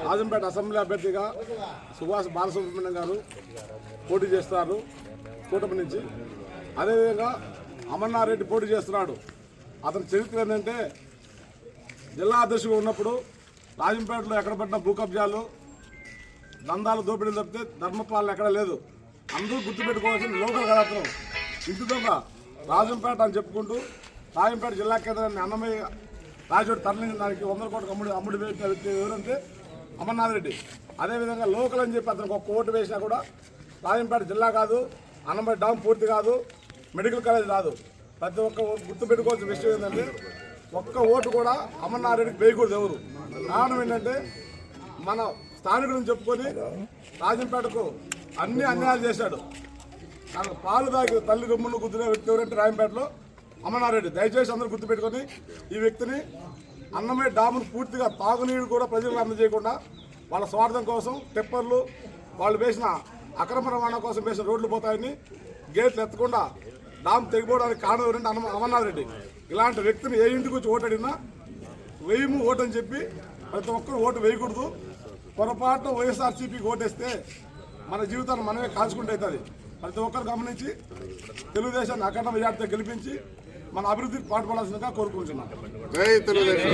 Rajampet assembly అభ్యర్థిగా సుభాష్ బాలసుబ్రహ్మణ్యం గారు పోటీ చేస్తున్నారు కూటమి నుంచి. అదేవిధంగా అమర్నాథ్ రెడ్డి పోటీ చేస్తున్నాడు. అతని చరిత్ర ఏంటంటే జిల్లా అధ్యక్షుడు ఉన్నప్పుడు రాజంపేటలో ఎక్కడ పడిన భూ కబ్జాలు దందాలు దోపిడీలు తప్పితే ధర్మపాలన ఎక్కడ లేదు. అందరూ గుర్తుపెట్టుకోవాల్సిన లోకల్ కళాత్రం ఇంటి దొంగ రాజంపేట అని చెప్పుకుంటూ రాజంపేట జిల్లా కేంద్రాన్ని అన్నమయ్య రాజోడు తరలించడానికి 100 కోట్ల అమ్ముడు వ్యక్తి ఎవరంటే అమర్నాథ్ రెడ్డి. అదేవిధంగా లోకల్ అని చెప్పి అతనికి ఒక్క ఓటు వేసినా కూడా రాజంపేట జిల్లా కాదు, అన్నమయ్య డామ్ పూర్తి కాదు, మెడికల్ కాలేజ్ రాదు. ప్రతి ఒక్క గుర్తుపెట్టుకోవాల్సిన విషయం ఏంటంటే ఒక్క ఓటు కూడా అమర్నాథ్ రెడ్డికి వేయకూడదు ఎవరు. కారణం ఏంటంటే మన స్థానికులను చెప్పుకొని రాజంపేటకు అన్ని అన్యాయాలు చేశాడు. పాలు దాగి తల్లి గమ్మును గుద్దునే వ్యక్తి ఎవరంటే రాజంపేటలో అమర్నాథ్ రెడ్డి. దయచేసి అందరూ గుర్తుపెట్టుకొని ఈ వ్యక్తిని అన్నమయ్య డామును పూర్తిగా తాగునీరు కూడా ప్రజలకు అందజేయకుండా వాళ్ళ స్వార్థం కోసం టెప్పర్లు వాళ్ళు వేసిన అక్రమ రవాణా కోసం వేసిన రోడ్లు పోతాయని గేట్లు ఎత్తకుండా డామ్ తెగిపోవడానికి కారణం ఎవరంటే అమర్నాథ్ రెడ్డి. ఇలాంటి వ్యక్తిని ఏ ఇంటికి వచ్చి ఓటు అడిగినా వేయము ఓటు అని చెప్పి ప్రతి ఒక్కరు ఓటు వేయకూడదు. పొరపాటు వైఎస్ఆర్సీపీకి ఓటేస్తే మన జీవితాన్ని మనమే కాల్చుకుంటూ అవుతుంది. ప్రతి ఒక్కరు గమనించి తెలుగుదేశాన్ని అఖండ మెజార్టీతో గెలిపించి మన అభివృద్ధికి పాటుపడాల్సిందిగా కోరుకుంటున్నాం. జై తెలుగుదేశం.